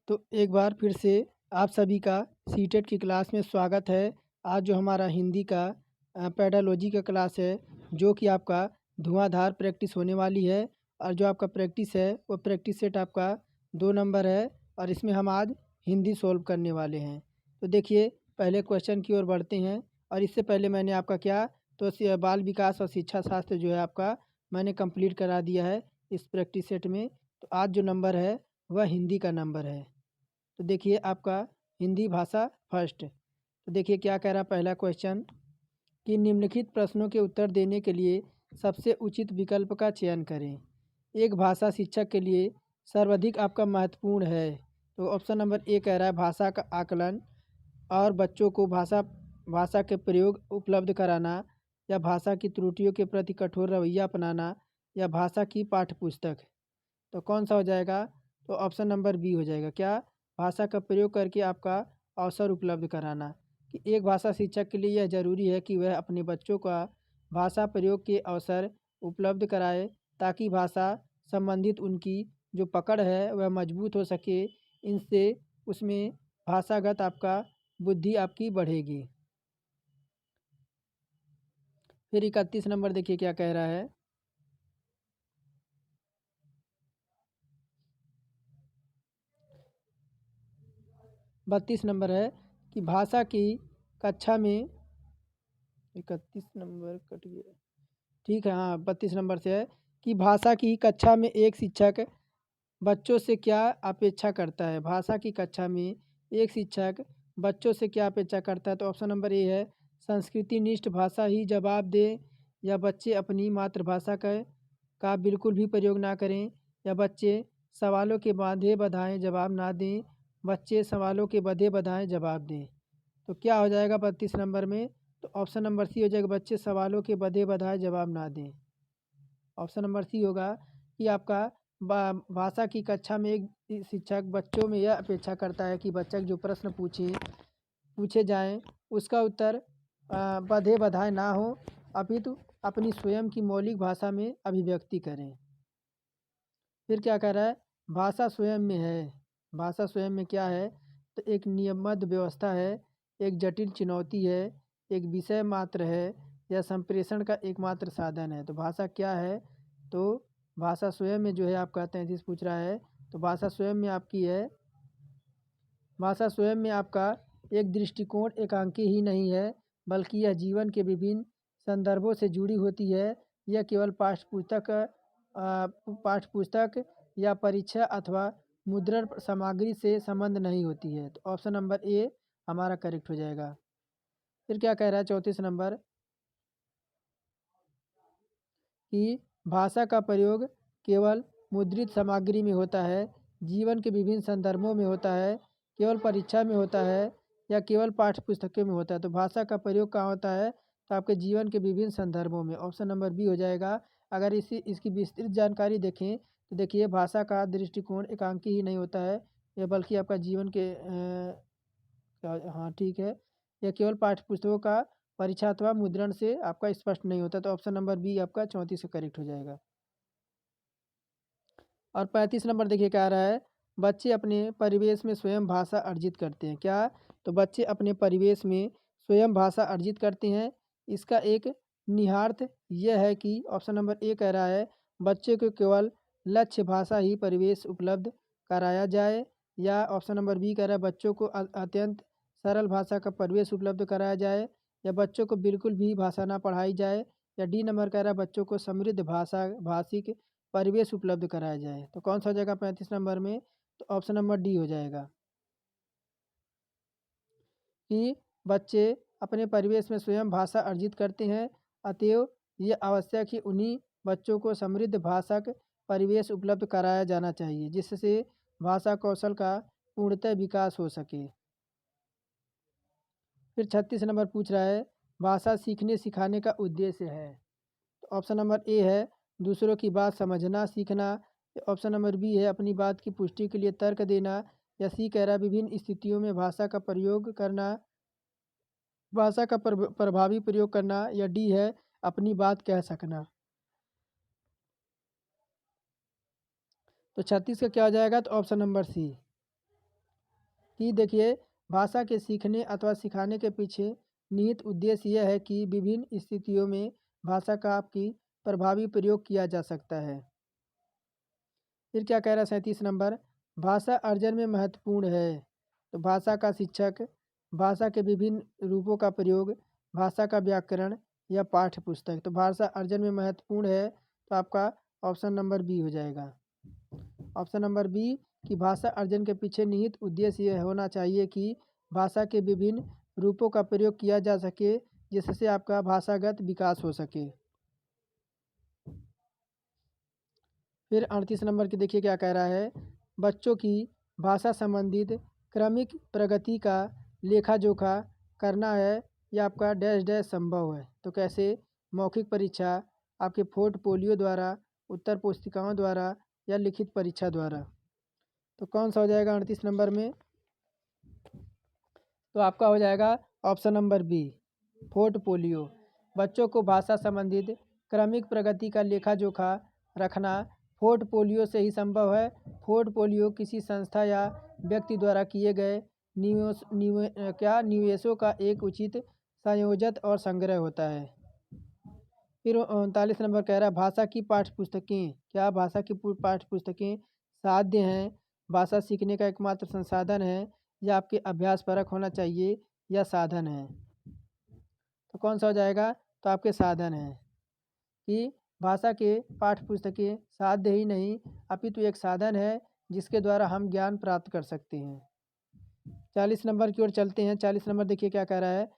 तो एक बार फिर से आप सभी का सीटेट की क्लास में स्वागत है। आज जो हमारा हिंदी का पेडालॉजी का क्लास है, जो कि आपका धुआंधार प्रैक्टिस होने वाली है। और जो आपका प्रैक्टिस है वो प्रैक्टिस सेट आपका 2 नंबर है और इसमें हम आज हिंदी सॉल्व करने वाले हैं। तो देखिए, पहले क्वेश्चन की ओर बढ़ते हैं। और इससे पहले मैंने आपका क्या तो बाल विकास और शिक्षा शास्त्र जो है आपका मैंने कंप्लीट करा दिया है इस प्रैक्टिस सेट में। तो आज जो नंबर है वह हिंदी का नंबर है। तो देखिए आपका हिंदी भाषा फर्स्ट। तो देखिए क्या कह रहा है पहला क्वेश्चन कि निम्नलिखित प्रश्नों के उत्तर देने के लिए सबसे उचित विकल्प का चयन करें। एक भाषा शिक्षक के लिए सर्वाधिक आपका महत्वपूर्ण है। तो ऑप्शन नंबर ए कह रहा है भाषा का आकलन और बच्चों को भाषा भाषा के प्रयोग उपलब्ध कराना, या भाषा की त्रुटियों के प्रति कठोर रवैया अपनाना, या भाषा की पाठ्यपुस्तक। तो कौन सा हो जाएगा? तो ऑप्शन नंबर बी हो जाएगा। क्या? भाषा का प्रयोग करके आपका अवसर उपलब्ध कराना। कि एक भाषा शिक्षक के लिए यह ज़रूरी है कि वह अपने बच्चों का भाषा प्रयोग के अवसर उपलब्ध कराए, ताकि भाषा संबंधित उनकी जो पकड़ है वह मजबूत हो सके। इनसे उसमें भाषागत आपका बुद्धि आपकी बढ़ेगी। फिर 31 नंबर देखिए क्या कह रहा है। 32 नंबर है कि भाषा की कक्षा में 31 नंबर कट गया। ठीक है, हाँ 32 नंबर से है कि भाषा की कक्षा में एक शिक्षक बच्चों से क्या अपेक्षा करता है। भाषा की कक्षा में एक शिक्षक बच्चों से क्या अपेक्षा करता है। तो ऑप्शन नंबर ए है संस्कृतिनिष्ठ भाषा ही जवाब दे, या बच्चे अपनी मातृभाषा का बिल्कुल भी प्रयोग ना करें, या बच्चे सवालों के बांधे बधाए जवाब ना दें, बच्चे सवालों के बधे बधाए जवाब दें। तो क्या हो जाएगा 32 नंबर में? तो ऑप्शन नंबर सी हो जाएगा बच्चे सवालों के बधे बधाए जवाब ना दें। ऑप्शन नंबर सी होगा कि आपका भाषा की कक्षा में एक शिक्षक बच्चों में यह अपेक्षा करता है कि बच्चा जो प्रश्न पूछे जाएं उसका उत्तर बधे बधाए ना हो, अपितु अपनी स्वयं की मौलिक भाषा में अभिव्यक्ति करें। फिर क्या कह रहा है? भाषा स्वयं में है। भाषा स्वयं में क्या है? तो एक नियमबद्ध व्यवस्था है, एक जटिल चुनौती है, एक विषय मात्र है, या संप्रेषण का एकमात्र साधन है। तो भाषा क्या है? तो भाषा स्वयं में जो है आपका 33 पूछ रहा है। तो भाषा स्वयं में आपकी है, भाषा स्वयं में आपका एक दृष्टिकोण एकांकी ही नहीं है, बल्कि यह जीवन के विभिन्न संदर्भों से जुड़ी होती है। यह केवल पाठ्यपुस्तक या परीक्षा अथवा मुद्रण सामग्री से संबंध नहीं होती है। तो ऑप्शन नंबर ए हमारा करेक्ट हो जाएगा। फिर क्या कह रहा है 34 नंबर कि भाषा का प्रयोग केवल मुद्रित सामग्री में होता है, जीवन के विभिन्न संदर्भों में होता है, केवल परीक्षा में होता है, या केवल पाठ्यपुस्तकों में होता है। तो भाषा का प्रयोग कहाँ होता है? तो आपके जीवन के विभिन्न संदर्भों में। ऑप्शन नंबर बी हो जाएगा। अगर इसकी विस्तृत जानकारी देखें तो देखिए भाषा का दृष्टिकोण एकांकी ही नहीं होता है, यह बल्कि आपका जीवन के हाँ ठीक है, यह केवल पाठ्यपुस्तकों का परीक्षा अथवा मुद्रण से आपका स्पष्ट नहीं होता। तो ऑप्शन नंबर बी आपका 34 से करेक्ट हो जाएगा। और 35 नंबर देखिए क्या आ रहा है, बच्चे अपने परिवेश में स्वयं भाषा अर्जित करते हैं। क्या? तो बच्चे अपने परिवेश में स्वयं भाषा अर्जित करते हैं। इसका एक निहितार्थ यह है कि ऑप्शन नंबर ए कह रहा है बच्चे को केवल लक्ष्य भाषा ही परिवेश उपलब्ध कराया जाए, या ऑप्शन नंबर बी कह रहा है बच्चों को अत्यंत सरल भाषा का परिवेश उपलब्ध कराया जाए, या बच्चों को बिल्कुल भी भाषा ना पढ़ाई जाए, या डी नंबर कह रहा है बच्चों को समृद्ध भाषिक परिवेश उपलब्ध कराया जाए। तो कौन सा हो जाएगा 35 नंबर में? तो ऑप्शन नंबर डी हो जाएगा कि बच्चे अपने परिवेश में स्वयं भाषा अर्जित करते हैं, अतएव ये आवश्यक है उन्हीं बच्चों को समृद्ध भाषक परिवेश उपलब्ध कराया जाना चाहिए, जिससे भाषा कौशल का पूर्णतः विकास हो सके। फिर 36 नंबर पूछ रहा है भाषा सीखने सिखाने का उद्देश्य है। तो ऑप्शन नंबर ए है दूसरों की बात समझना सीखना, ऑप्शन नंबर बी है अपनी बात की पुष्टि के लिए तर्क देना, या सी कह रहा है विभिन्न स्थितियों में भाषा का प्रयोग करना, भाषा का प्रभावी प्रयोग करना, या डी है अपनी बात कह सकना। तो 36 का क्या हो जाएगा? तो ऑप्शन नंबर सी। कि देखिए भाषा के सीखने अथवा सिखाने के पीछे निहित उद्देश्य यह है कि विभिन्न स्थितियों में भाषा का आपकी प्रभावी प्रयोग किया जा सकता है। फिर क्या कह रहा है 37 नंबर, भाषा अर्जन में महत्वपूर्ण है। तो भाषा का शिक्षक, भाषा के विभिन्न रूपों का प्रयोग, भाषा का व्याकरण या पाठ्य पुस्तक। तो भाषा अर्जन में महत्वपूर्ण है तो आपका ऑप्शन नंबर बी हो जाएगा। ऑप्शन नंबर बी कि भाषा अर्जन के पीछे निहित उद्देश्य यह होना चाहिए कि भाषा के विभिन्न रूपों का प्रयोग किया जा सके जिससे आपका भाषागत विकास हो सके। फिर 38 नंबर की देखिए क्या कह रहा है, बच्चों की भाषा संबंधित क्रमिक प्रगति का लेखा जोखा करना है या आपका डैश डैश संभव है। तो कैसे, मौखिक परीक्षा, आपके पोर्टफोलियो द्वारा, उत्तर पुस्तिकाओं द्वारा या लिखित परीक्षा द्वारा। तो कौन सा हो जाएगा 38 नंबर में? तो आपका हो जाएगा ऑप्शन नंबर बी, पोर्टफोलियो। बच्चों को भाषा संबंधित क्रमिक प्रगति का लेखा जोखा रखना पोर्टफोलियो से ही संभव है। पोर्टफोलियो किसी संस्था या व्यक्ति द्वारा किए गए निवेशों का एक उचित संयोजन और संग्रह होता है। फिर 39 नंबर कह रहा है, भाषा की पाठ्य पुस्तकें, क्या भाषा की पाठ्य पुस्तकें साध्य हैं, भाषा सीखने का एकमात्र संसाधन है या आपके अभ्यास परक होना चाहिए या साधन है। तो कौन सा हो जाएगा? तो आपके साधन हैं कि भाषा के पाठ्य पुस्तकें साध्य ही नहीं अपितु एक साधन है जिसके द्वारा हम ज्ञान प्राप्त कर सकते हैं। 40 नंबर की ओर चलते हैं। 40 नंबर देखिए क्या कह रहा है,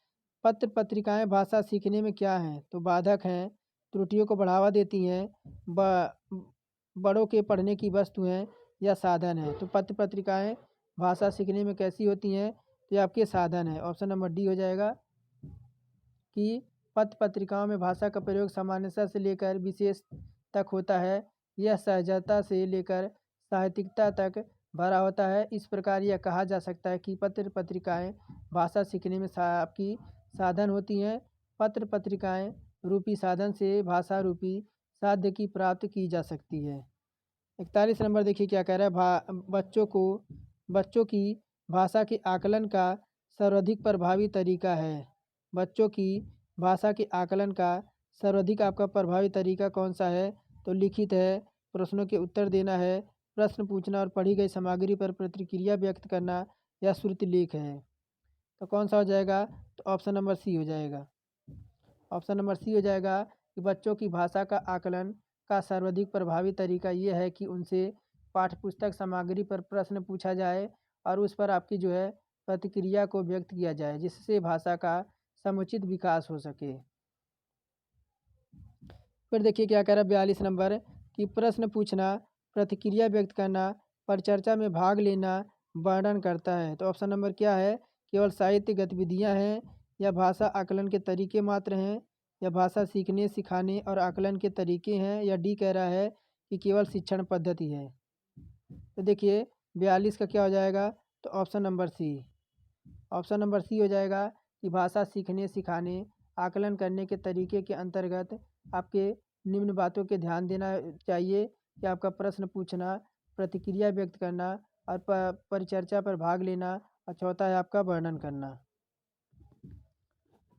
पत्र पत्रिकाएं भाषा सीखने में क्या हैं? तो बाधक हैं, त्रुटियों को बढ़ावा देती हैं, बड़ों के पढ़ने की वस्तु हैं या साधन है। तो पत्र पत्रिकाएं भाषा सीखने में कैसी होती हैं? तो ये आपके साधन है। ऑप्शन नंबर डी हो जाएगा कि पत्र पत्रिकाओं में भाषा का प्रयोग सामान्यता से लेकर विशेष तक होता है। यह सहजता से लेकर साहित्यिकता तक भरा होता है। इस प्रकार यह कहा जा सकता है कि पत्र पत्रिकाएं भाषा सीखने में आपकी साधन होती हैं। पत्र पत्रिकाएं रूपी साधन से भाषा रूपी साध्य की प्राप्ति की जा सकती है। 41 नंबर देखिए क्या कह रहा है, बच्चों की भाषा के आकलन का सर्वाधिक प्रभावी तरीका है। बच्चों की भाषा के आकलन का सर्वाधिक आपका प्रभावी तरीका कौन सा है? तो लिखित है, प्रश्नों के उत्तर देना है, प्रश्न पूछना और पढ़ी गई सामग्री पर प्रतिक्रिया व्यक्त करना या श्रुति लेख है। तो कौन सा हो जाएगा? तो ऑप्शन नंबर सी हो जाएगा। ऑप्शन नंबर सी हो जाएगा कि बच्चों की भाषा का आकलन का सर्वाधिक प्रभावी तरीका ये है कि उनसे पाठ्यपुस्तक सामग्री पर प्रश्न पूछा जाए और उस पर आपकी जो है प्रतिक्रिया को व्यक्त किया जाए जिससे भाषा का समुचित विकास हो सके। फिर देखिए क्या कह रहा है 42 नंबर कि प्रश्न पूछना, प्रतिक्रिया व्यक्त करना, परिचर्चा में भाग लेना वर्णन करता है। तो ऑप्शन नंबर क्या है? केवल साहित्य गतिविधियाँ हैं या भाषा आकलन के तरीके मात्र हैं या भाषा सीखने सिखाने और आकलन के तरीके हैं या डी कह रहा है कि केवल शिक्षण पद्धति है। तो देखिए 42 का क्या हो जाएगा? तो option number C. Option number C हो जाएगा कि भाषा सीखने सिखाने आकलन करने के तरीके के अंतर्गत आपके निम्न बातों के ध्यान देना चाहिए कि आपका प्रश्न पूछना, प्रतिक्रिया व्यक्त करना और परिचर्चा पर भाग लेना और चौथा है आपका वर्णन करना।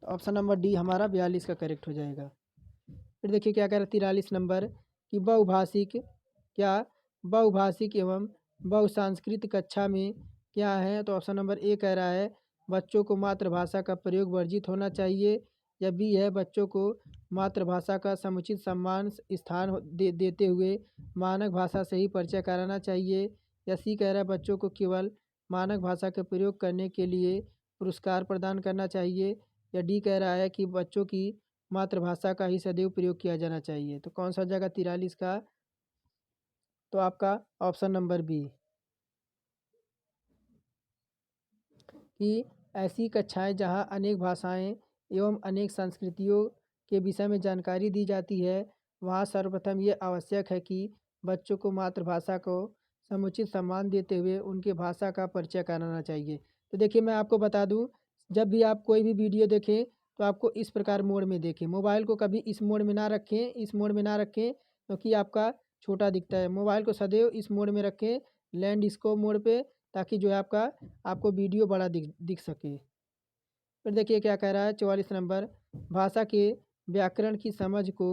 तो ऑप्शन नंबर डी हमारा 42 का करेक्ट हो जाएगा। फिर देखिए क्या कह रहा है 43 नंबर कि बहुभाषिक एवं बहुसांस्कृतिक कक्षा में क्या है? तो ऑप्शन नंबर ए कह रहा है बच्चों को मातृभाषा का प्रयोग वर्जित होना चाहिए या बी है बच्चों को मातृभाषा का समुचित सम्मान स्थान देते हुए मानक भाषा से ही परिचय कराना चाहिए या सी कह रहा है बच्चों को केवल मानक भाषा का प्रयोग करने के लिए पुरस्कार प्रदान करना चाहिए या डी कह रहा है कि बच्चों की मातृभाषा का ही सदैव प्रयोग किया जाना चाहिए। तो कौन सा जगह 43 का? तो आपका ऑप्शन नंबर बी कि ऐसी कक्षाएं जहां अनेक भाषाएं एवं अनेक संस्कृतियों के विषय में जानकारी दी जाती है वहां सर्वप्रथम ये आवश्यक है कि बच्चों को मातृभाषा को समुचित सम्मान देते हुए उनके भाषा का परिचय कराना चाहिए। तो देखिए मैं आपको बता दूं, जब भी आप कोई भी वीडियो देखें तो आपको इस प्रकार मोड में देखें। मोबाइल को कभी इस मोड में ना रखें, इस मोड में ना रखें क्योंकि आपका छोटा दिखता है। मोबाइल को सदैव इस मोड में रखें, लैंडस्केप मोड पे, ताकि जो है आपको वीडियो बड़ा दिख सके। फिर देखिए क्या कह रहा है 44 नंबर, भाषा के व्याकरण की समझ को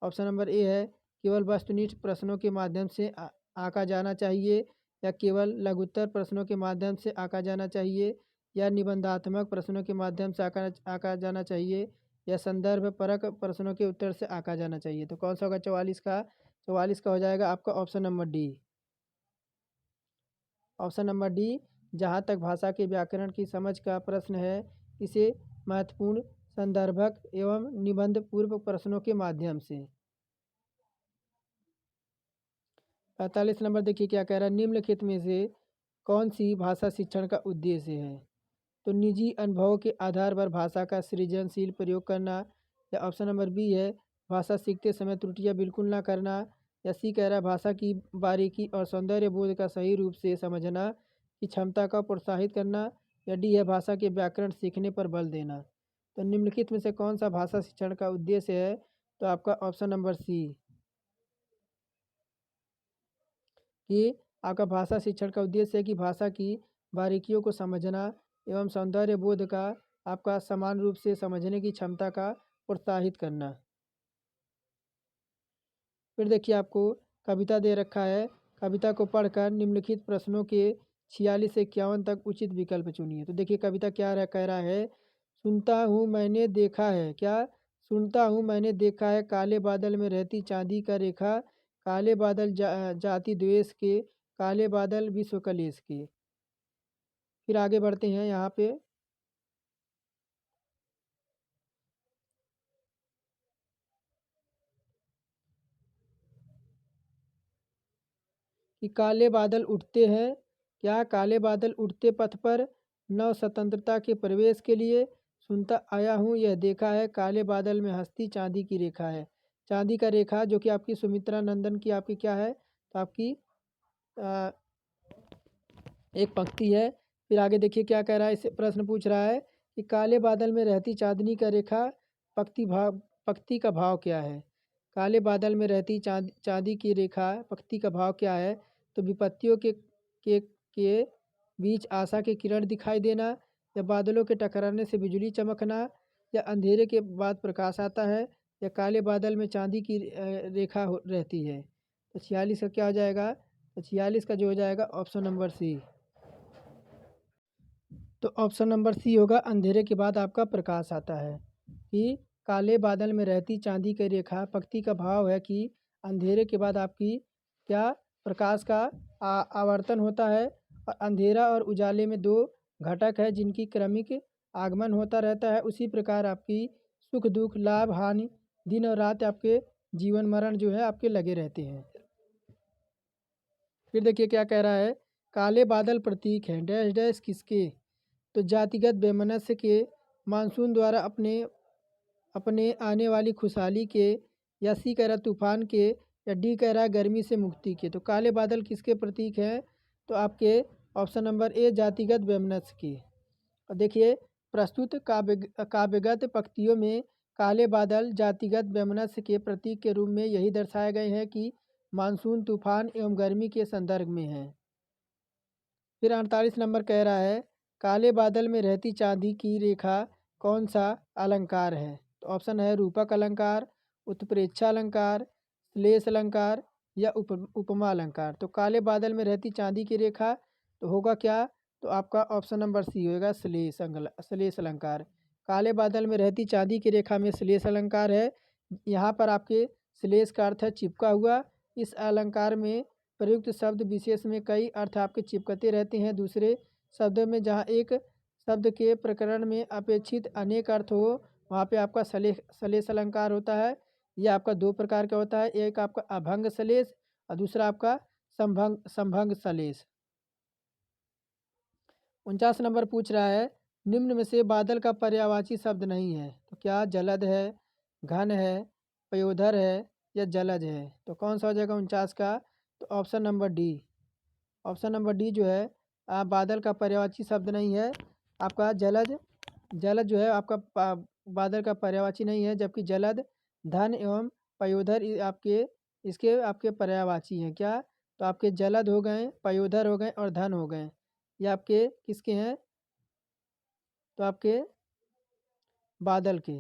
ऑप्शन नंबर ए है केवल वस्तुनिष्ठ प्रश्नों के माध्यम से आंका जाना चाहिए, या केवल लघुत्तर प्रश्नों के माध्यम से आंका जाना चाहिए, या निबंधात्मक प्रश्नों के माध्यम से आंका जाना चाहिए, या संदर्भ परक प्रश्नों के उत्तर से आंका जाना चाहिए। तो कौन सा होगा 44 का हो जाएगा आपका option number D. Option number D, जहाँ तक भाषा के व्याकरण की समझ का प्रश्न है, इसे महत्वपूर्ण संदर्भक एवं निबंध पूर्व प्रश्नों के माध्यम से। 45 नंबर देखिए क्या कह रहा है, निम्नलिखित में से कौन सी भाषा शिक्षण का उद्देश्य है। तो निजी अनुभवों के आधार पर भाषा का सृजनशील प्रयोग करना, या ऑप्शन नंबर बी है भाषा सीखते समय त्रुटियां बिल्कुल ना करना, या सी कह रहा है भाषा की बारीकी और सौंदर्य बोध का सही रूप से समझना की क्षमता का प्रोत्साहित करना, या डी है भाषा के व्याकरण सीखने पर बल देना। तो निम्नलिखित में से कौन सा भाषा शिक्षण का उद्देश्य है, तो आपका ऑप्शन नंबर सी, कि आपका भाषा शिक्षण का उद्देश्य है कि भाषा की बारीकियों को समझना एवं सौंदर्य बोध का आपका समान रूप से समझने की क्षमता का प्रोत्साहित करना। फिर देखिए आपको कविता दे रखा है, कविता को पढ़कर निम्नलिखित प्रश्नों के 46 से 51 तक उचित विकल्प चुनिए। तो देखिए कविता क्या कह रहा है, सुनता हूँ मैंने देखा है, क्या सुनता हूँ मैंने देखा है काले बादल में रहती चांदी का रेखा, काले बादल जाति द्वेष के, काले बादल विश्व कलेश के। फिर आगे बढ़ते हैं यहाँ पे, कि काले बादल उठते हैं, क्या काले बादल उठते पथ पर नव स्वतंत्रता के प्रवेश के लिए, सुनता आया हूँ यह देखा है काले बादल में हंसती चांदी की रेखा है। चांदी का रेखा जो कि आपकी सुमित्रा नंदन की आपकी क्या है, तो आपकी एक पंक्ति है। फिर आगे देखिए क्या कह रहा है, इसे प्रश्न पूछ रहा है कि काले बादल में रहती चांदनी का रेखा पंक्ति का भाव क्या है। काले बादल में रहती चांदी की रेखा पंक्ति का भाव क्या है, तो विपत्तियों के बीच आशा के किरण दिखाई देना, या बादलों के टकराने से बिजली चमकना, या अंधेरे के बाद प्रकाश आता है, या काले बादल में चांदी की रेखा रहती है। तो 46 का क्या हो जाएगा, तो 46 का जो हो जाएगा ऑप्शन नंबर सी। तो ऑप्शन नंबर सी होगा, अंधेरे के बाद आपका प्रकाश आता है। कि काले बादल में रहती चांदी की रेखा पंक्ति का भाव है कि अंधेरे के बाद आपकी क्या प्रकाश का आवर्तन होता है, और अंधेरा और उजाले में दो घटक है जिनकी क्रमिक आगमन होता रहता है। उसी प्रकार आपकी सुख दुख लाभ हानि दिन और रात आपके जीवन मरण जो है आपके लगे रहते हैं। फिर देखिए क्या कह रहा है, काले बादल प्रतीक हैं डैश डैश किसके, तो जातिगत वैमनस्य के, मानसून द्वारा अपने अपने आने वाली खुशहाली के, या सी कह रहा तूफान के, या डी कह रहा गर्मी से मुक्ति के। तो काले बादल किसके प्रतीक हैं, तो आपके ऑप्शन नंबर ए जातिगत वैमनस्य के। और देखिए प्रस्तुत काव्यगत पंक्तियों में काले बादल जातिगत वैमनस्य के प्रतीक के रूप में यही दर्शाए गए हैं कि मानसून तूफान एवं गर्मी के संदर्भ में है। फिर 48 नंबर कह रहा है, काले बादल में रहती चांदी की रेखा कौन सा अलंकार है। तो ऑप्शन है रूपक अलंकार, उत्प्रेक्षा अलंकार, श्लेष अलंकार, या उपमा अलंकार। तो काले बादल में रहती चांदी की रेखा तो होगा क्या, तो आपका ऑप्शन नंबर सी होगा श्लेष अलंकार। काले बादल में रहती चांदी की रेखा में श्लेष अलंकार है। यहाँ पर आपके श्लेष का अर्थ है चिपका हुआ। इस अलंकार में प्रयुक्त शब्द विशेष में कई अर्थ आपके चिपकते रहते हैं दूसरे शब्दों में। जहाँ एक शब्द के प्रकरण में अपेक्षित अनेक अर्थ हो वहाँ पे आपका श्लेष अलंकार होता है। यह आपका दो प्रकार का होता है, एक आपका अभंग श्लेष और दूसरा आपका संभंग श्लेष। 49 नंबर पूछ रहा है, निम्न में से बादल का पर्यायवाची शब्द नहीं है। तो क्या जलद है, घन है, पयोधर है, या जलज है। तो कौन सा हो जाएगा 49 का, तो option number D. Option number D जो है बादल का पर्यायवाची शब्द नहीं है। आपका जलद जो है आपका बादल का पर्यायवाची नहीं है, जबकि जलद धन एवं पयोधर इसके आपके पर्यायवाची हैं। क्या, तो आपके जलद हो गए, पयोधर हो गए और धन हो गए। ये आपके किसके हैं? तो आपके बादल के।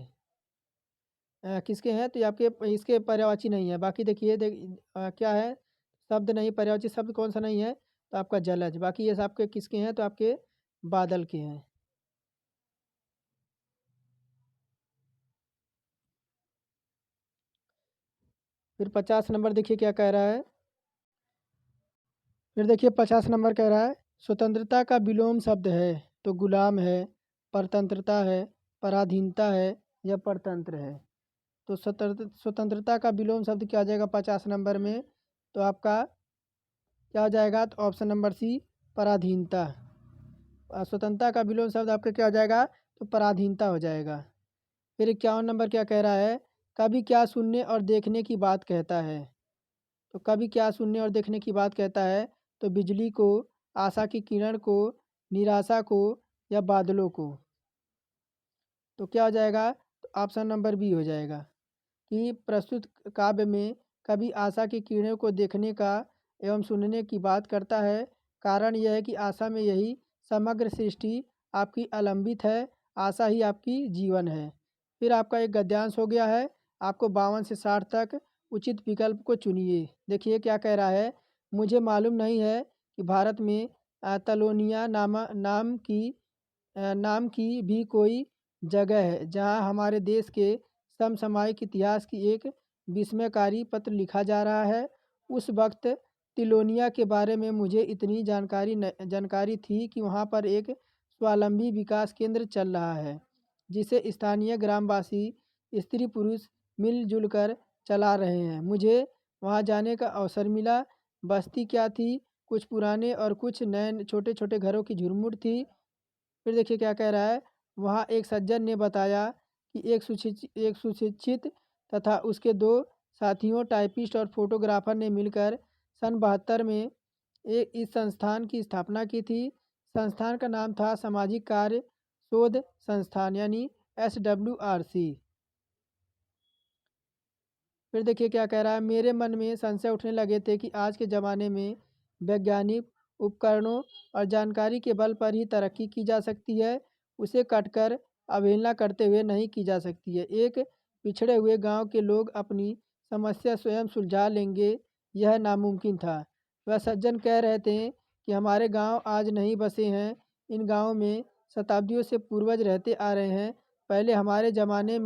किसके हैं? तो ये आपके इसके पर्यायवाची नहीं है। बाकी देखिए क्या है? शब्द नहीं, पर्यायवाची शब्द कौन सा नहीं है? तो आपका जलज। बाकी ये सब आपके किसके हैं? तो आपके बादल के हैं। फिर 50 नंबर देखिए क्या कह रहा है। फिर देखिए 50 नंबर कह रहा है, स्वतंत्रता का विलोम शब्द है तो गुलाम है, परतंत्रता है, पराधीनता है या परतंत्र है। तो स्वतंत्रता का विलोम शब्द क्या आ जाएगा 50 नंबर में? तो आपका क्या हो जाएगा? तो ऑप्शन नंबर सी, पराधीनता। स्वतंत्रता का विलोम शब्द आपका क्या हो जाएगा? तो पराधीनता हो जाएगा। फिर 51 नंबर क्या कह रहा है? कभी क्या सुनने और देखने की बात कहता है। तो कभी क्या सुनने और देखने की बात कहता है? तो बिजली को, आशा की किरण को, निराशा को या बादलों को। तो क्या हो जाएगा? तो ऑप्शन नंबर बी हो जाएगा कि प्रस्तुत काव्य में कभी आशा की किरणों को देखने का एवं सुनने की बात करता है। कारण यह है कि आशा में यही समग्र सृष्टि आपकी अलंबित है, आशा ही आपकी जीवन है। फिर आपका एक गद्यांश हो गया है। आपको 52 से 60 तक उचित विकल्प को चुनिए। देखिए क्या कह रहा है। मुझे मालूम नहीं है कि भारत में तलोनिया नाम की भी कोई जगह है जहाँ हमारे देश के समसामयिक इतिहास की एक विस्मयकारी पत्र लिखा जा रहा है। उस वक्त तिलोनिया के बारे में मुझे इतनी जानकारी थी कि वहाँ पर एक स्वावलंबी विकास केंद्र चल रहा है जिसे स्थानीय ग्रामवासी स्त्री पुरुष मिलजुल कर चला रहे हैं। मुझे वहाँ जाने का अवसर मिला। बस्ती क्या थी? कुछ पुराने और कुछ नए छोटे छोटे घरों की झुरमुट थी। फिर देखिए क्या कह रहा है। वहाँ एक सज्जन ने बताया कि एक सुशिक्षित तथा उसके दो साथियों टाइपिस्ट और फोटोग्राफर ने मिलकर सन 72 में एक इस संस्थान की स्थापना की थी। संस्थान का नाम था सामाजिक कार्य शोध संस्थान यानी SWRC। फिर देखिए क्या कह रहा है। मेरे मन में संशय उठने लगे थे कि आज के ज़माने में वैज्ञानिक उपकरणों और जानकारी के बल पर ही तरक्की की जा सकती है, उसे कटकर अवहेलना करते हुए नहीं की जा सकती है। एक पिछड़े हुए गांव के लोग अपनी समस्या स्वयं सुलझा लेंगे, यह नामुमकिन था। वह सज्जन कह रहे थे कि हमारे गांव आज नहीं बसे हैं, इन गांवों में शताब्दियों से पूर्वज रहते आ रहे हैं। पहले हमारे ज़माने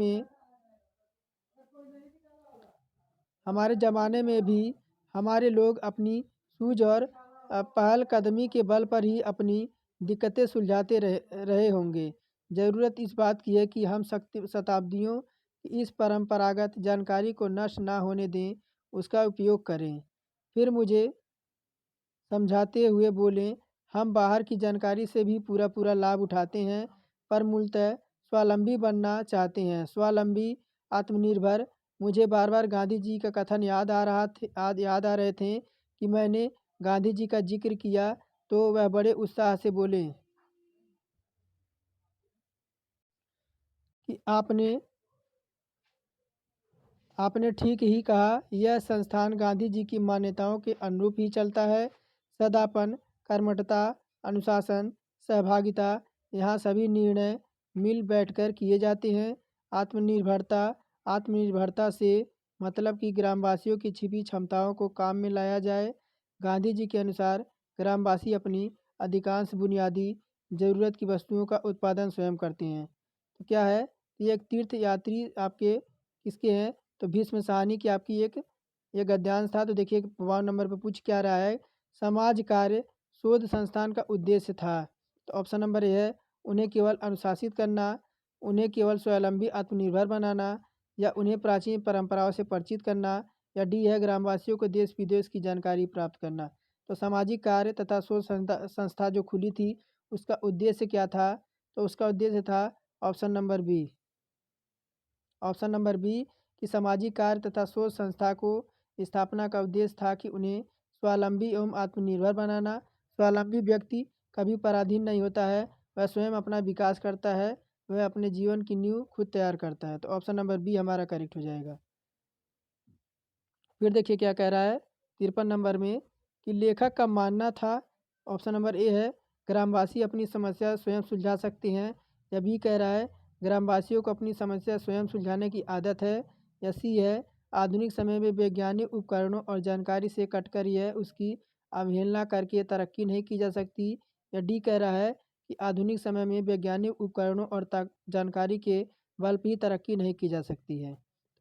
में भी हमारे लोग अपनी सूझ और पहलकदमी के बल पर ही अपनी दिक्कतें सुलझाते रहे होंगे। ज़रूरत इस बात की है कि हम शताब्दियों की इस परंपरागत जानकारी को नष्ट ना होने दें, उसका उपयोग करें। फिर मुझे समझाते हुए बोले, हम बाहर की जानकारी से भी पूरा पूरा लाभ उठाते हैं पर मूलतः स्वावलंबी बनना चाहते हैं। स्वावलंबी, आत्मनिर्भर। मुझे बार बार गांधी जी का कथन याद आ रहे थे कि मैंने गांधी जी का जिक्र किया तो वह बड़े उत्साह से बोले कि आपने ठीक ही कहा, यह संस्थान गांधी जी की मान्यताओं के अनुरूप ही चलता है। सदापन, कर्मठता, अनुशासन, सहभागिता, यहाँ सभी निर्णय मिल बैठकर किए जाते हैं। आत्मनिर्भरता, आत्मनिर्भरता से मतलब कि ग्रामवासियों की छिपी क्षमताओं को काम में लाया जाए। गांधी जी के अनुसार ग्रामवासी अपनी अधिकांश बुनियादी ज़रूरत की वस्तुओं का उत्पादन स्वयं करते हैं। तो क्या है? ये एक तीर्थ यात्री आपके किसके हैं? तो भीष्म साहनी की आपकी एक ये गद्यांश था। तो देखिए 52 नंबर पर पूछ क्या रहा है। समाज कार्य शोध संस्थान का उद्देश्य था। तो ऑप्शन नंबर ए है, उन्हें केवल अनुशासित करना, उन्हें केवल स्वावलंबी आत्मनिर्भर बनाना या उन्हें प्राचीन परंपराओं से परिचित करना, या डी है ग्रामवासियों को देश विदेश की जानकारी प्राप्त करना। तो सामाजिक कार्य तथा शोध संस्था जो खुली थी उसका उद्देश्य क्या था? तो उसका उद्देश्य था option number B. Option number B कि सामाजिक कार्य तथा शोध संस्था को स्थापना का उद्देश्य था कि उन्हें स्वावलंबी एवं आत्मनिर्भर बनाना। स्वावलंबी व्यक्ति कभी पराधीन नहीं होता है, वह स्वयं अपना विकास करता है, वह अपने जीवन की नींव खुद तैयार करता है। तो ऑप्शन नंबर बी हमारा करेक्ट हो जाएगा। फिर देखिए क्या कह रहा है 53 नंबर में कि लेखक का मानना था। ऑप्शन नंबर ए है, ग्रामवासी अपनी समस्या स्वयं सुलझा सकते हैं। या बी कह रहा है ग्रामवासियों को अपनी समस्या स्वयं सुलझाने की आदत है। या सी है आधुनिक समय में वैज्ञानिक उपकरणों और जानकारी से कटकर यह उसकी अवहेलना करके तरक्की नहीं की जा सकती। या डी कह रहा है कि आधुनिक समय में वैज्ञानिक उपकरणों और जानकारी के बल पर ही तरक्की नहीं की जा सकती है।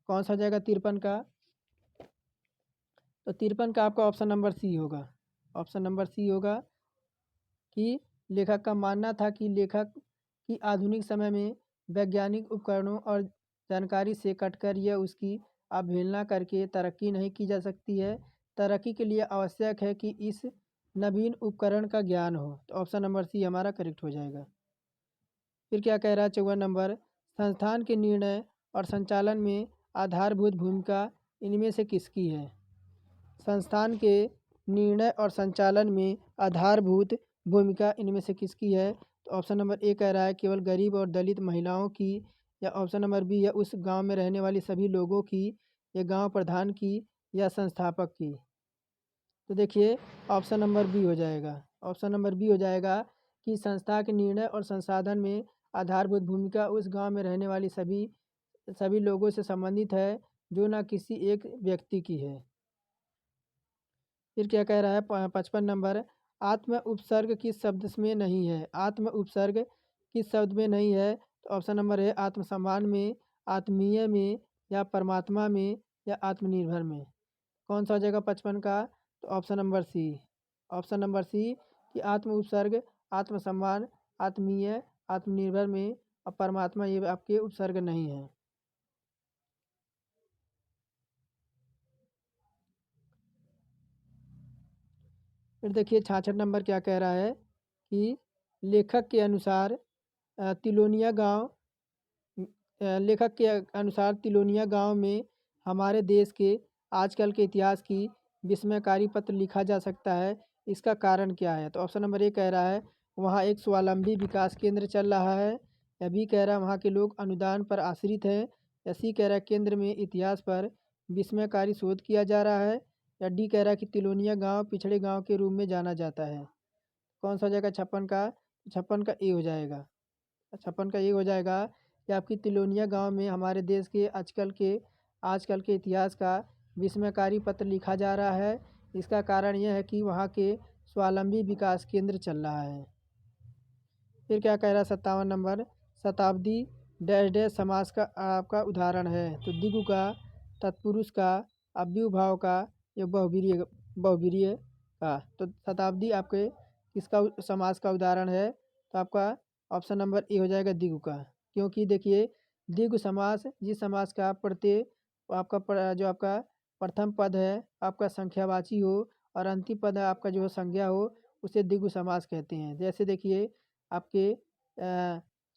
कौन सा हो जाएगा 53 का? तो 53 का आपका ऑप्शन नंबर सी होगा। ऑप्शन नंबर सी होगा कि लेखक का मानना था कि लेखक की आधुनिक समय में वैज्ञानिक उपकरणों और जानकारी से कटकर यह उसकी अवहेलना करके तरक्की नहीं की जा सकती है। तरक्की के लिए आवश्यक है कि इस नवीन उपकरण का ज्ञान हो। तो ऑप्शन नंबर सी हमारा करेक्ट हो जाएगा। फिर क्या कह रहा है 54 नंबर, संस्थान के निर्णय और संचालन में आधारभूत भूमिका इनमें से किसकी है? संस्थान के निर्णय और संचालन में आधारभूत भूमिका इनमें से किसकी है? तो ऑप्शन नंबर ए कह रहा है केवल गरीब और दलित महिलाओं की। या ऑप्शन नंबर बी है उस गांव में रहने वाली सभी लोगों की। या गांव प्रधान की। या संस्थापक की। तो देखिए ऑप्शन नंबर बी हो जाएगा। ऑप्शन नंबर बी हो जाएगा कि संस्था के निर्णय और संसाधन में आधारभूत भूमिका उस गांव में रहने वाली सभी लोगों से संबंधित है, जो न किसी एक व्यक्ति की है। फिर क्या कह रहा है 55 नंबर, आत्म उपसर्ग किस शब्द में नहीं है? आत्म उपसर्ग किस शब्द में नहीं है? तो ऑप्शन नंबर है आत्मसम्मान में, आत्मीय में, या परमात्मा में, या आत्मनिर्भर में। कौन सा हो जाएगा 55 का? तो option number C. Option number C कि आत्म उपसर्ग आत्मसम्मान, आत्मीय, आत्मनिर्भर में और परमात्मा ये आपके उपसर्ग नहीं है। फिर देखिए 66 नंबर क्या कह रहा है कि लेखक के अनुसार तिलोनिया गांव लेखक के अनुसार तिलोनिया गांव में हमारे देश के आजकल के इतिहास की विस्मयकारी पत्र लिखा जा सकता है। इसका कारण क्या है? तो ऑप्शन नंबर ए कह रहा है वहाँ एक स्वावलंबी विकास केंद्र चल रहा है। या बी कह रहा है वहाँ के लोग अनुदान पर आश्रित हैं। या सी कह रहा है केंद्र में इतिहास पर विस्मयकारी शोध किया जा रहा है। या डी कह रहा है कि तिलोनिया गांव पिछड़े गांव के रूप में जाना जाता है। कौन सा हो जाएगा 56 का? 56 का ए हो जाएगा। 56 का ए हो जाएगा कि आपकी तिलोनिया गांव में हमारे देश के आजकल के इतिहास का विस्मयकारी पत्र लिखा जा रहा है। इसका कारण यह है कि वहाँ के स्वावलंबी विकास केंद्र चल रहा है। फिर क्या कह रहा है 57 नंबर, शताब्दी डैश डैश समास का आपका उदाहरण है? तो दिगु का, तत्पुरुष का, अव्युभाव का, या बहुवीर्य का। तो शताब्दी आपके किसका समास का उदाहरण है? तो आपका ऑप्शन नंबर ए हो जाएगा दिगु का। क्योंकि देखिए द्विगु समास जिस समास का प्रत्यय जो आपका प्रथम पद है आपका संख्यावाची हो और अंतिम पद है आपका जो संज्ञा हो उसे द्विगु समास कहते हैं। जैसे देखिए आपके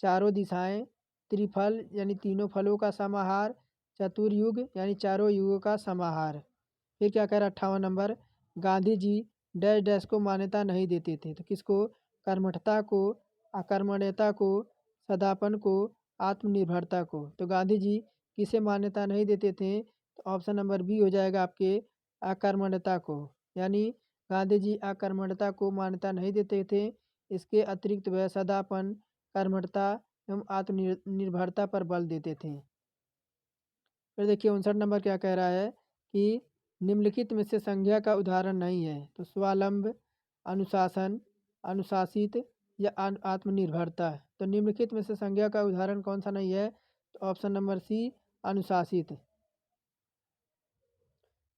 चारों दिशाएं, त्रिफल यानी तीनों फलों का समाहार, चतुर्युग यानी चारों युगों का समाहार। फिर क्या कह रहा 58 number, Gandhi ji dash dash को मान्यता नहीं देते थे। तो किसको? कर्मठता को, अकर्मण्यता को, सदापन को, आत्मनिर्भरता को। तो गांधी जी किसे मान्यता नहीं देते थे? तो ऑप्शन नंबर बी हो जाएगा आपके अकर्मण्यता को। यानी गांधी जी अकर्मण्यता को मान्यता नहीं देते थे। इसके अतिरिक्त वह सदापन, कर्मठता एवं आत्मनिर्भरता पर बल देते थे। फिर देखिए 59 नंबर क्या कह रहा है कि निम्नलिखित में से संज्ञा का उदाहरण नहीं है। तो स्वावलंब, अनुशासन, अनुशासित, या आत्मनिर्भरता। तो निम्नलिखित में से संज्ञा का उदाहरण कौन सा नहीं है? तो ऑप्शन नंबर सी अनुशासित।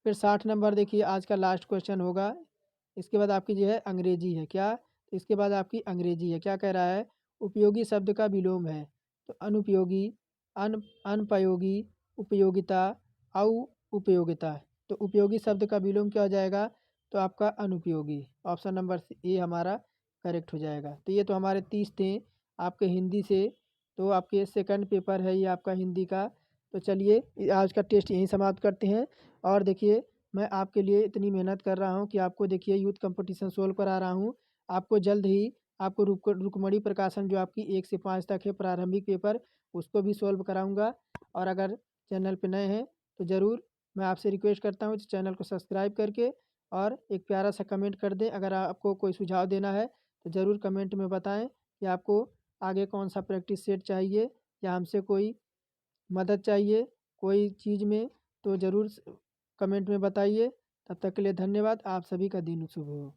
फिर 60 नंबर देखिए आज का लास्ट क्वेश्चन होगा। इसके बाद आपकी जो है अंग्रेजी है क्या? तो इसके बाद आपकी अंग्रेजी है। क्या कह रहा है? उपयोगी शब्द का विलोम है। तो अनुपयोगी, अनुपयोगी, उपयोगिता, औ उपयोगिता। तो उपयोगी शब्द का विलोम क्या हो जाएगा? तो आपका अनुपयोगी। ऑप्शन नंबर ए हमारा करेक्ट हो जाएगा। तो ये तो हमारे 30 थे आपके हिंदी से। तो आपके सेकंड पेपर है ये आपका हिंदी का। तो चलिए आज का टेस्ट यहीं समाप्त करते हैं। और देखिए मैं आपके लिए इतनी मेहनत कर रहा हूँ कि आपको देखिए यूथ कंपटीशन सोल्व करा रहा हूँ। आपको जल्द ही आपको रुक्मणी प्रकाशन जो आपकी 1 से 5 तक है प्रारंभिक पेपर उसको भी सोल्व कराऊंगा। और अगर चैनल पे नए हैं तो ज़रूर मैं आपसे रिक्वेस्ट करता हूँ चैनल को सब्सक्राइब करके और एक प्यारा सा कमेंट कर दें। अगर आपको कोई सुझाव देना है तो ज़रूर कमेंट में बताएं कि आपको आगे कौन सा प्रैक्टिस सेट चाहिए या हमसे कोई मदद चाहिए कोई चीज़ में, तो ज़रूर कमेंट में बताइए। तब तक के लिए धन्यवाद। आप सभी का दिन शुभ हो।